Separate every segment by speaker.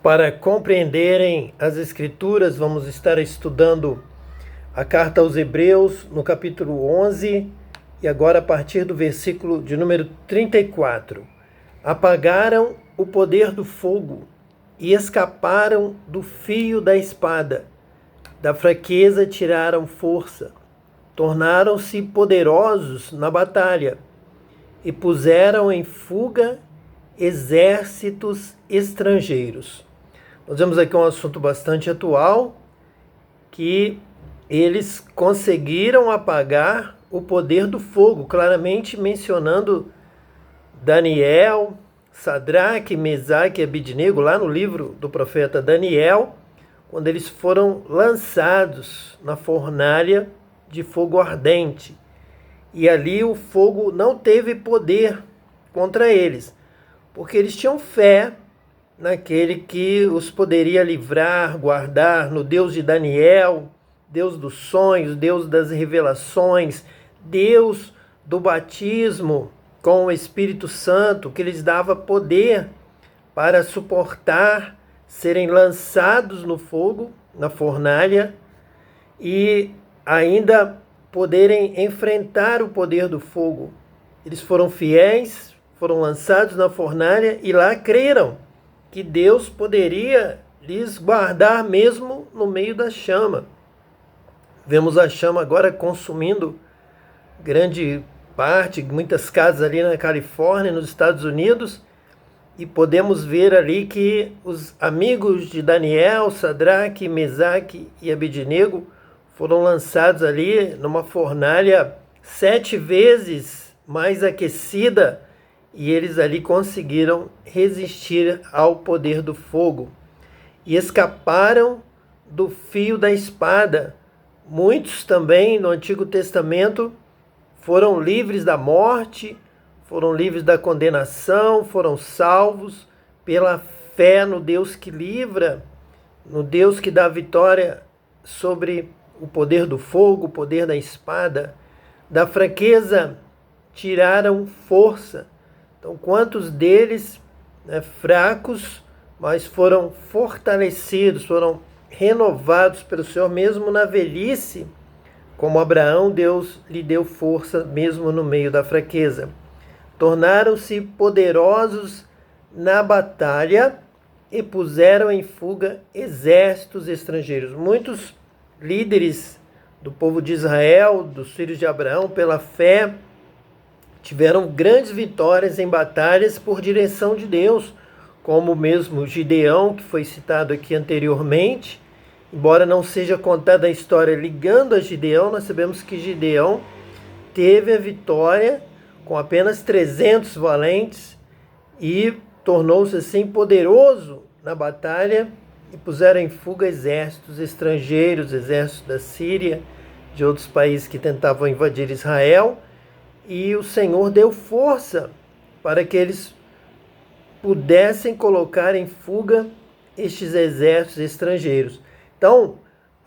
Speaker 1: Para compreenderem as Escrituras, vamos estar estudando a carta aos Hebreus, no capítulo 11, e agora a partir do versículo de número 34. Apagaram o poder do fogo e escaparam do fio da espada. Da fraqueza tiraram força, tornaram-se poderosos na batalha e puseram em fuga exércitos estrangeiros. Nós vemos aqui um assunto bastante atual, que eles conseguiram apagar o poder do fogo, claramente mencionando Daniel, Sadraque, Mesaque e Abidnego, lá no livro do profeta Daniel, quando eles foram lançados na fornalha de fogo ardente. E ali o fogo não teve poder contra eles, porque eles tinham fé naquele que os poderia livrar, guardar, no Deus de Daniel, Deus dos sonhos, Deus das revelações, Deus do batismo com o Espírito Santo, que lhes dava poder para suportar serem lançados no fogo, na fornalha, e ainda poderem enfrentar o poder do fogo. Eles foram fiéis, foram lançados na fornalha e lá creram que Deus poderia lhes guardar mesmo no meio da chama. Vemos a chama agora consumindo grande parte, muitas casas ali na Califórnia, nos Estados Unidos, e podemos ver ali que os amigos de Daniel, Sadraque, Mesaque e Abidnego foram lançados ali numa fornalha 7 vezes mais aquecida, e eles ali conseguiram resistir ao poder do fogo e escaparam do fio da espada. Muitos também no Antigo Testamento foram livres da morte, foram livres da condenação, foram salvos pela fé no Deus que livra, no Deus que dá vitória sobre o poder do fogo, o poder da espada. Da fraqueza tiraram força. Então, quantos deles, fracos, mas foram fortalecidos, foram renovados pelo Senhor, mesmo na velhice, como Abraão, Deus lhe deu força mesmo no meio da fraqueza. Tornaram-se poderosos na batalha e puseram em fuga exércitos estrangeiros. Muitos líderes do povo de Israel, dos filhos de Abraão, pela fé, tiveram grandes vitórias em batalhas por direção de Deus, como mesmo Gideão, que foi citado aqui anteriormente. Embora não seja contada a história ligando a Gideão, nós sabemos que Gideão teve a vitória com apenas 300 valentes e tornou-se assim poderoso na batalha, e puseram em fuga exércitos estrangeiros, exércitos da Síria, de outros países que tentavam invadir Israel, e o Senhor deu força para que eles pudessem colocar em fuga estes exércitos estrangeiros. Então,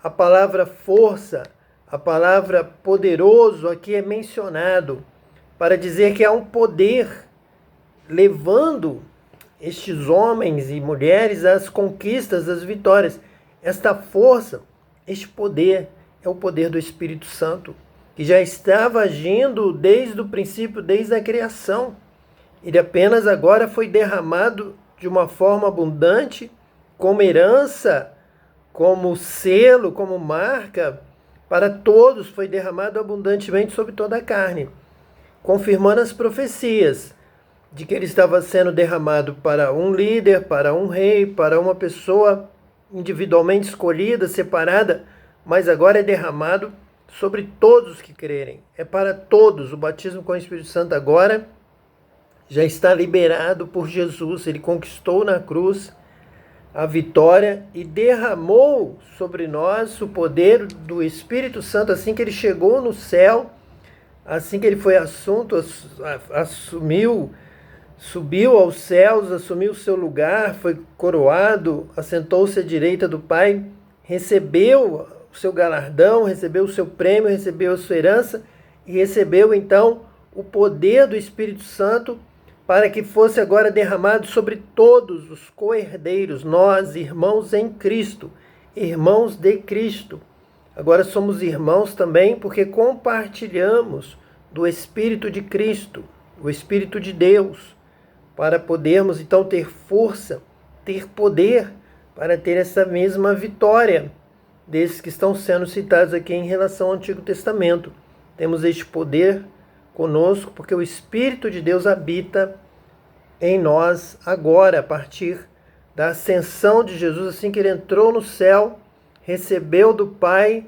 Speaker 1: a palavra força, a palavra poderoso aqui é mencionado para dizer que há um poder levando estes homens e mulheres às conquistas, às vitórias. Esta força, este poder, é o poder do Espírito Santo, que já estava agindo desde o princípio, desde a criação. Ele apenas agora foi derramado de uma forma abundante, como herança, como selo, como marca, para todos, foi derramado abundantemente sobre toda a carne, confirmando as profecias de que ele estava sendo derramado para um líder, para um rei, para uma pessoa individualmente escolhida, separada, mas agora é derramado sobre todos que crerem. É para todos. O batismo com o Espírito Santo agora já está liberado por Jesus. Ele conquistou na cruz a vitória e derramou sobre nós o poder do Espírito Santo assim que ele chegou no céu, assim que ele foi assunto, subiu aos céus, assumiu o seu lugar, foi coroado, assentou-se à direita do Pai, recebeu o seu galardão, recebeu o seu prêmio, recebeu a sua herança e recebeu então o poder do Espírito Santo para que fosse agora derramado sobre todos os co-herdeiros, nós, irmãos em Cristo, irmãos de Cristo. Agora somos irmãos também porque compartilhamos do Espírito de Cristo, o Espírito de Deus, para podermos então ter força, ter poder, para ter essa mesma vitória desses que estão sendo citados aqui em relação ao Antigo Testamento. Temos este poder conosco, porque o Espírito de Deus habita em nós agora, a partir da ascensão de Jesus, assim que ele entrou no céu, recebeu do Pai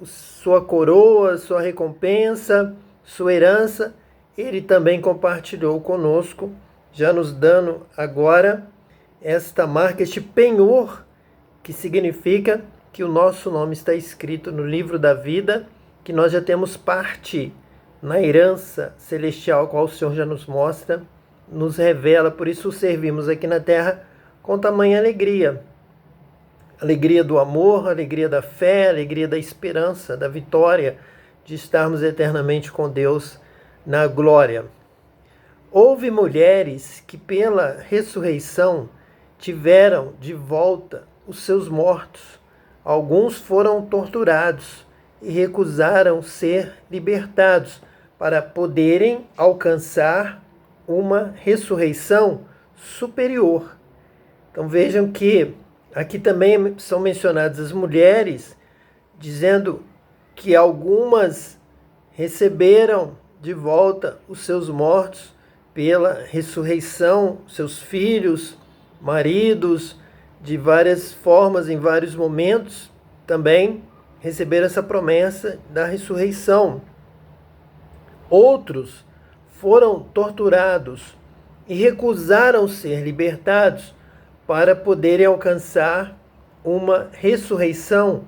Speaker 1: sua coroa, sua recompensa, sua herança, ele também compartilhou conosco, já nos dando agora esta marca, este penhor, que significa que o nosso nome está escrito no livro da vida, que nós já temos parte na herança celestial, qual o Senhor já nos mostra, nos revela, por isso o servimos aqui na terra com tamanha alegria. Alegria do amor, alegria da fé, alegria da esperança, da vitória, de estarmos eternamente com Deus na glória. Houve mulheres que pela ressurreição tiveram de volta os seus mortos. Alguns foram torturados e recusaram ser libertados, para poderem alcançar uma ressurreição superior. Então vejam que aqui também são mencionadas as mulheres, dizendo que algumas receberam de volta os seus mortos pela ressurreição, seus filhos, maridos, de várias formas, em vários momentos, também receberam essa promessa da ressurreição. Outros foram torturados e recusaram ser libertados para poderem alcançar uma ressurreição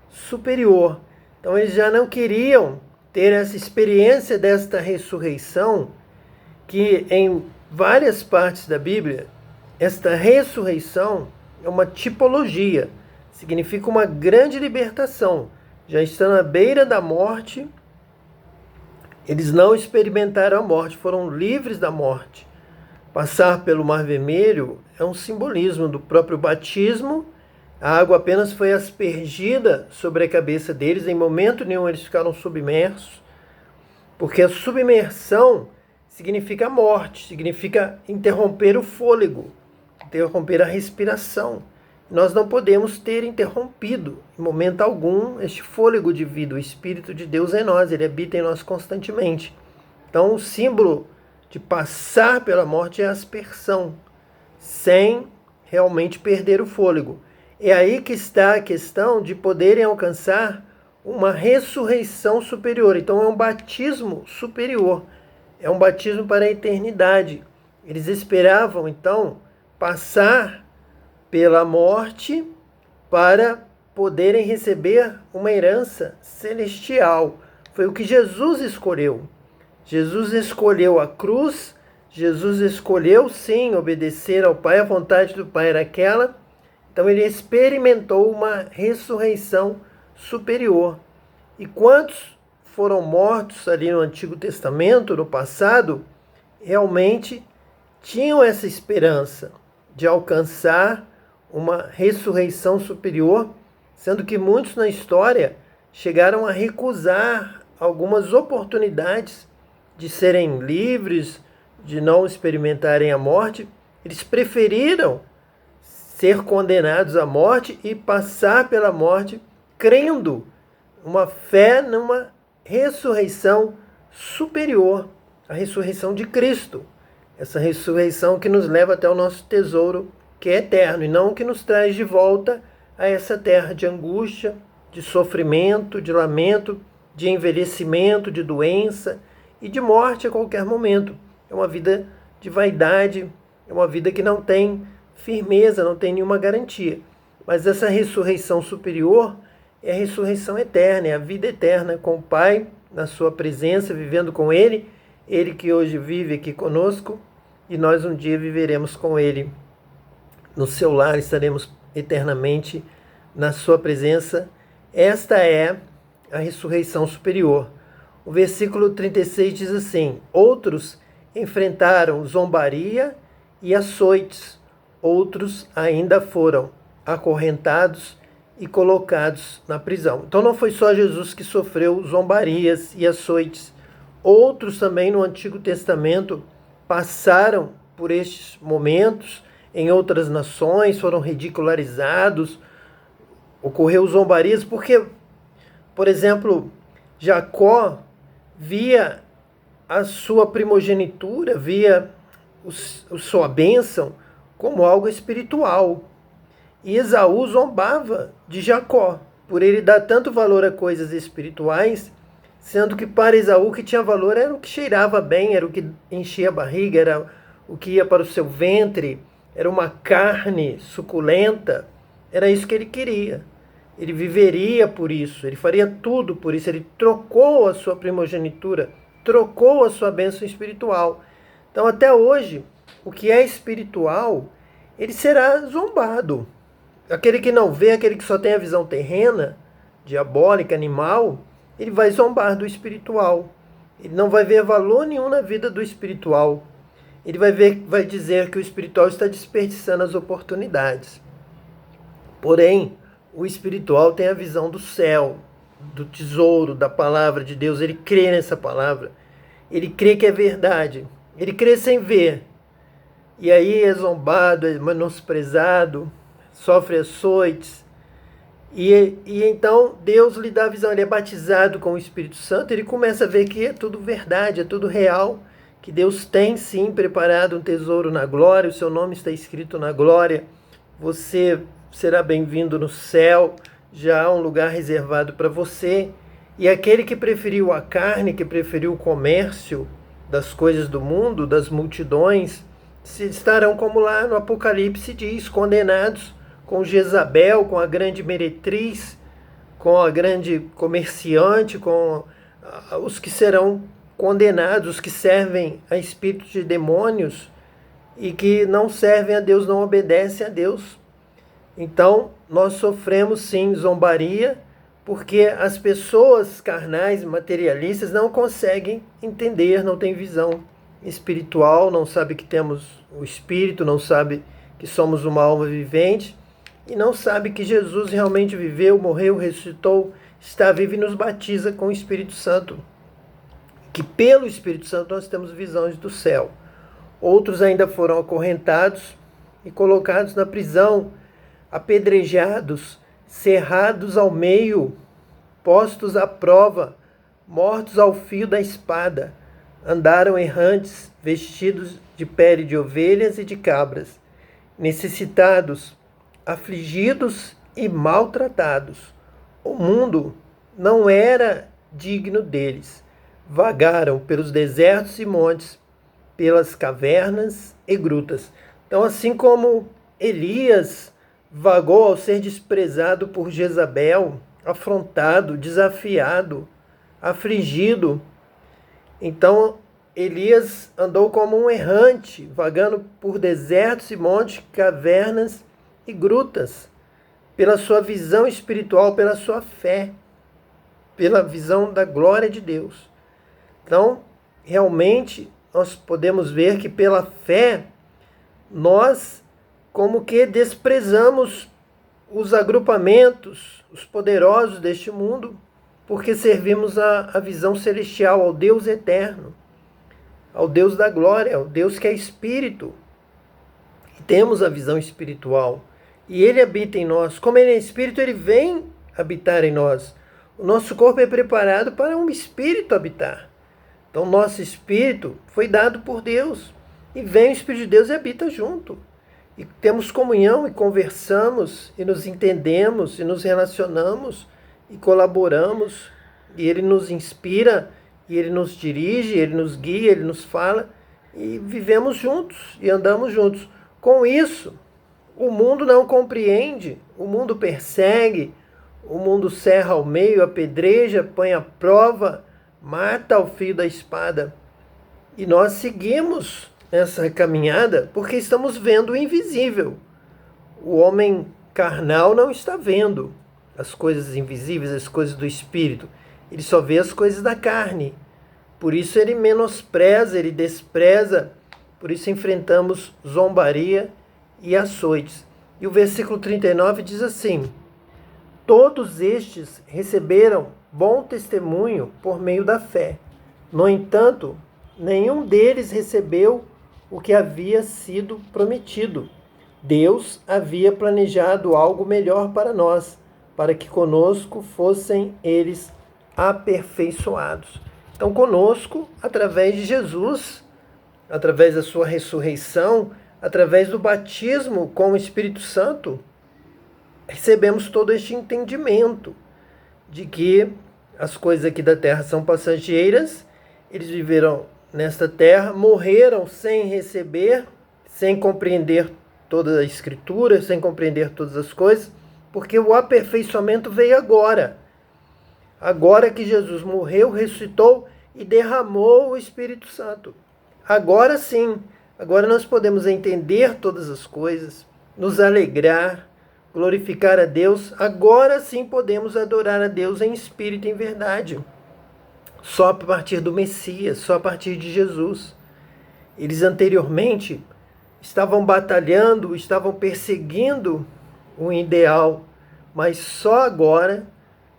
Speaker 1: superior. Então eles já não queriam ter essa experiência desta ressurreição, que em várias partes da Bíblia, esta ressurreição é uma tipologia, significa uma grande libertação. Já estão à beira da morte, eles não experimentaram a morte, foram livres da morte. Passar pelo Mar Vermelho é um simbolismo do próprio batismo. A água apenas foi aspergida sobre a cabeça deles, em momento nenhum eles ficaram submersos, porque a submersão significa morte, significa interromper o fôlego, interromper a respiração. Nós não podemos ter interrompido, em momento algum, este fôlego de vida. O Espírito de Deus é em nós, ele habita em nós constantemente. Então, o símbolo de passar pela morte é a aspersão, sem realmente perder o fôlego. É aí que está a questão de poderem alcançar uma ressurreição superior. Então, é um batismo superior, é um batismo para a eternidade. Eles esperavam, então, passar pela morte para poderem receber uma herança celestial. Foi o que Jesus escolheu. Jesus escolheu a cruz, Jesus escolheu, sim, obedecer ao Pai, a vontade do Pai era aquela. Então ele experimentou uma ressurreição superior. E quantos foram mortos ali no Antigo Testamento, no passado, realmente tinham essa esperança de alcançar uma ressurreição superior, sendo que muitos na história chegaram a recusar algumas oportunidades de serem livres, de não experimentarem a morte. Eles preferiram ser condenados à morte e passar pela morte, crendo uma fé numa ressurreição superior, a ressurreição de Cristo. Essa ressurreição que nos leva até o nosso tesouro, que é eterno, e não que nos traz de volta a essa terra de angústia, de sofrimento, de lamento, de envelhecimento, de doença e de morte a qualquer momento. É uma vida de vaidade, é uma vida que não tem firmeza, não tem nenhuma garantia. Mas essa ressurreição superior é a ressurreição eterna, é a vida eterna com o Pai, na sua presença, vivendo com Ele, Ele que hoje vive aqui conosco, e nós um dia viveremos com Ele no seu lar, estaremos eternamente na sua presença. Esta é a ressurreição superior. O versículo 36 diz assim: outros enfrentaram zombaria e açoites. Outros ainda foram acorrentados e colocados na prisão. Então não foi só Jesus que sofreu zombarias e açoites. Outros também no Antigo Testamento passaram por estes momentos em outras nações, foram ridicularizados, ocorreu zombarias, porque, por exemplo, Jacó via a sua primogenitura, via sua bênção como algo espiritual. E Esaú zombava de Jacó, por ele dar tanto valor a coisas espirituais, sendo que para Esaú o que tinha valor era o que cheirava bem, era o que enchia a barriga, era o que ia para o seu ventre, era uma carne suculenta, era isso que ele queria. Ele viveria por isso, ele faria tudo por isso, ele trocou a sua primogenitura, trocou a sua bênção espiritual. Então até hoje, o que é espiritual, ele será zombado. Aquele que não vê, aquele que só tem a visão terrena, diabólica, animal, ele vai zombar do espiritual. Ele não vai ver valor nenhum na vida do espiritual. Ele vai dizer que o espiritual está desperdiçando as oportunidades. Porém, o espiritual tem a visão do céu, do tesouro, da palavra de Deus. Ele crê nessa palavra. Ele crê que é verdade. Ele crê sem ver. E aí é zombado, é menosprezado, sofre açoites. E então Deus lhe dá a visão. Ele é batizado com o Espírito Santo. Ele começa a ver que é tudo verdade, é tudo real. Que Deus tem sim preparado um tesouro na glória. O seu nome está escrito na glória. Você será bem-vindo no céu, já há um lugar reservado para você. E aquele que preferiu a carne, que preferiu o comércio das coisas do mundo, das multidões, estarão como lá no Apocalipse diz, condenados com Jezabel, com a grande meretriz, com a grande comerciante, com os que serão condenados, os que servem a espíritos de demônios e que não servem a Deus, não obedecem a Deus. Então, nós sofremos sim zombaria, porque as pessoas carnais, materialistas, não conseguem entender, não têm visão espiritual, não sabe que temos o Espírito, não sabe que somos uma alma vivente, e não sabe que Jesus realmente viveu, morreu, ressuscitou, está vivo e nos batiza com o Espírito Santo. Que pelo Espírito Santo nós temos visões do céu. Outros ainda foram acorrentados e colocados na prisão, apedrejados, cerrados ao meio, postos à prova, mortos ao fio da espada. Andaram errantes, vestidos de pele de ovelhas e de cabras, necessitados, afligidos e maltratados. O mundo não era digno deles. Vagaram pelos desertos e montes, pelas cavernas e grutas. Então, assim como Elias vagou ao ser desprezado por Jezabel, afrontado, desafiado, afligido. Então, Elias andou como um errante, vagando por desertos e montes, cavernas e grutas, pela sua visão espiritual, pela sua fé, pela visão da glória de Deus. Então, realmente, nós podemos ver que pela fé, nós como que desprezamos os agrupamentos, os poderosos deste mundo, porque servimos a visão celestial, ao Deus eterno, ao Deus da glória, ao Deus que é Espírito. E temos a visão espiritual. E Ele habita em nós. Como Ele é Espírito, Ele vem habitar em nós. O nosso corpo é preparado para um Espírito habitar. Então, nosso Espírito foi dado por Deus. E vem o Espírito de Deus e habita junto. E temos comunhão e conversamos e nos entendemos e nos relacionamos e colaboramos. E Ele nos inspira, e Ele nos dirige, Ele nos guia, Ele nos fala. E vivemos juntos e andamos juntos. Com isso, o mundo não compreende, o mundo persegue, o mundo serra ao meio, apedreja, põe à prova, mata ao fio da espada. E nós seguimos essa caminhada porque estamos vendo o invisível. O homem carnal não está vendo as coisas invisíveis, as coisas do espírito. Ele só vê as coisas da carne. por isso ele menospreza, ele despreza, por isso enfrentamos zombaria e açoites. E o versículo 39 diz assim: todos estes receberam bom testemunho por meio da fé. No entanto, nenhum deles recebeu o que havia sido prometido. Deus havia planejado algo melhor para nós, para que conosco fossem eles aperfeiçoados. Então, conosco, através de Jesus, através da sua ressurreição, através do batismo com o Espírito Santo, recebemos todo este entendimento de que as coisas aqui da terra são passageiras, eles viveram nesta terra, morreram sem receber, sem compreender toda a Escritura, sem compreender todas as coisas, porque o aperfeiçoamento veio agora. Agora que Jesus morreu, ressuscitou e derramou o Espírito Santo. Agora sim, agora nós podemos entender todas as coisas, nos alegrar, glorificar a Deus. Agora sim podemos adorar a Deus em espírito e em verdade. Só a partir do Messias, só a partir de Jesus. Eles anteriormente estavam batalhando, estavam perseguindo um ideal, mas só agora,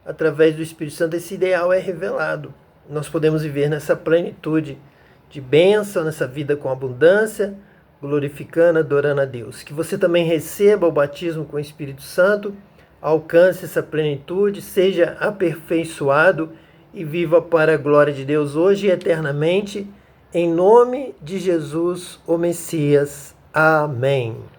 Speaker 1: através do Espírito Santo, esse ideal é revelado. Nós podemos viver nessa plenitude de bênção, nessa vida com abundância, glorificando, adorando a Deus. Que você também receba o batismo com o Espírito Santo, alcance essa plenitude, seja aperfeiçoado e viva para a glória de Deus hoje e eternamente, em nome de Jesus, o Messias. Amém.